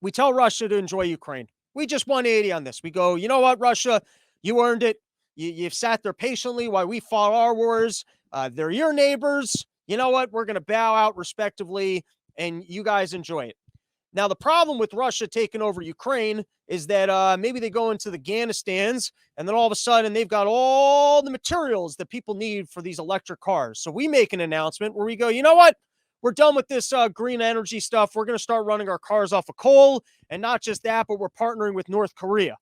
We tell Russia to enjoy Ukraine. We just 180 on this. We go, you know what, Russia, you earned it. You've sat there patiently while we fought our wars. They're your neighbors. You know what? We're going to bow out respectively, and you guys enjoy it. Now, the problem with Russia taking over Ukraine is that maybe they go into the Afghanistans, and then all of a sudden they've got all the materials that people need for these electric cars. So we make an announcement where we go, you know what? We're done with this green energy stuff. We're going to start running our cars off of coal. And not just that, but we're partnering with North Korea.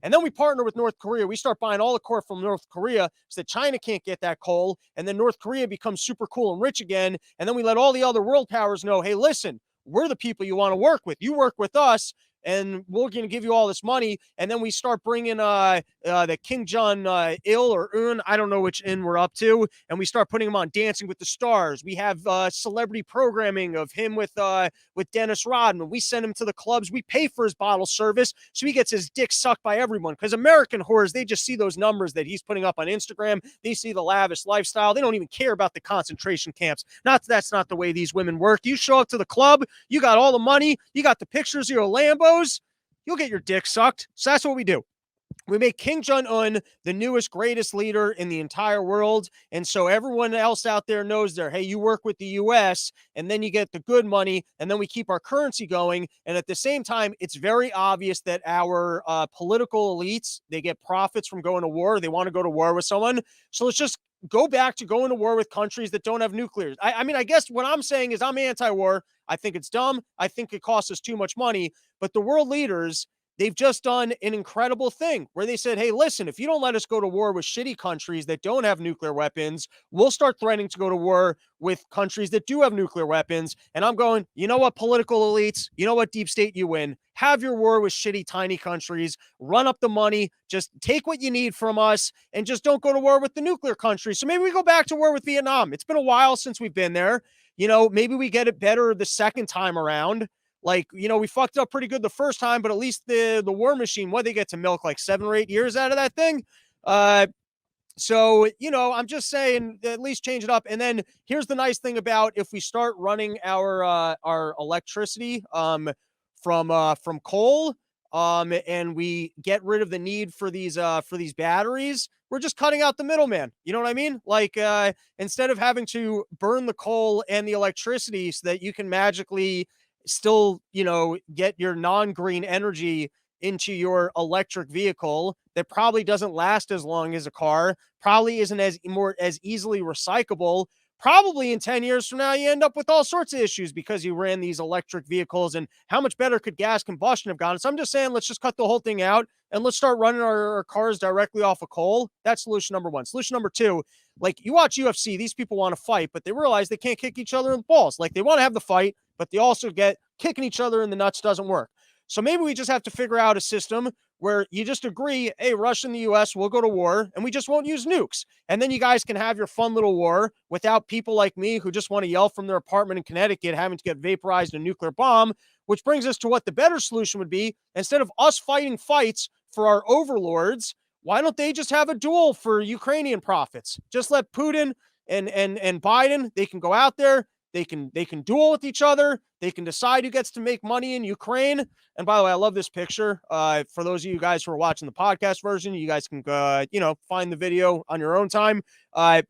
And then we partner with North Korea. We start buying all the coal from North Korea so that China can't get that coal. And then North Korea becomes super cool and rich again. And then we let all the other world powers know, hey, listen, we're the people you want to work with. You work with us, and we're going to give you all this money. And then we start bringing the King Jong Il or Un, I don't know which in we're up to, and we start putting him on Dancing with the Stars. We have celebrity programming of him with Dennis Rodman. We send him to the clubs. We pay for his bottle service, so he gets his dick sucked by everyone. Because American whores, they just see those numbers that he's putting up on Instagram. They see the lavish lifestyle. They don't even care about the concentration camps. That's not the way these women work. You show up to the club, you got all the money, you got the pictures of your Lambos, you'll get your dick sucked. So that's what we do. We make King Jong-un the newest, greatest leader in the entire world. And so everyone else out there knows there, hey, you work with the U.S., and then you get the good money, and then we keep our currency going. And at the same time, it's very obvious that our political elites, they get profits from going to war. They want to go to war with someone. So let's just go back to going to war with countries that don't have nuclear. I mean, I guess what I'm saying is I'm anti-war. I think it's dumb. I think it costs us too much money. But the world leaders, they've just done an incredible thing where they said, hey, listen, if you don't let us go to war with shitty countries that don't have nuclear weapons, we'll start threatening to go to war with countries that do have nuclear weapons. And I'm going, you know what, political elites, you know what, deep state, you win. Have your war with shitty, tiny countries, run up the money, just take what you need from us, and just don't go to war with the nuclear countries. So maybe we go back to war with Vietnam. It's been a while since we've been there. You know, maybe we get it better the second time around. Like, you know, we fucked up pretty good the first time, but at least the war machine, what, they get to milk like 7 or 8 years out of that thing. So, you know, I'm just saying at least change it up. And then here's the nice thing about if we start running our electricity from coal, and we get rid of the need for these batteries, we're just cutting out the middleman. You know what I mean? Like instead of having to burn the coal and the electricity so that you can magically still, you know, get your non-green energy into your electric vehicle that probably doesn't last as long as a car, probably isn't as easily recyclable. Probably in 10 years from now, you end up with all sorts of issues because you ran these electric vehicles. And how much better could gas combustion have gone? So I'm just saying, let's just cut the whole thing out and let's start running our cars directly off of coal. That's solution number one. Solution number two, like you watch UFC, these people want to fight, but they realize they can't kick each other in the balls. Like they want to have the fight, but they also get kicking each other in the nuts doesn't work. So maybe we just have to figure out a system where you just agree, hey, Russia and the U.S. will go to war, and we just won't use nukes. And then you guys can have your fun little war without people like me who just want to yell from their apartment in Connecticut having to get vaporized in a nuclear bomb, which brings us to what the better solution would be. Instead of us fighting fights for our overlords, why don't they just have a duel for Ukrainian profits? Just let Putin and Biden, they can go out there, they can duel with each other. They can decide who gets to make money in Ukraine. And by the way, I love this picture. For those of you guys who are watching the podcast version, you guys can, find the video on your own time. But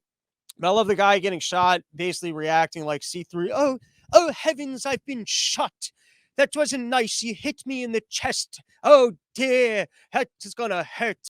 I love the guy getting shot, basically reacting like C3. Oh, heavens, I've been shot. That wasn't nice. You hit me in the chest. Oh, dear. That is going to hurt.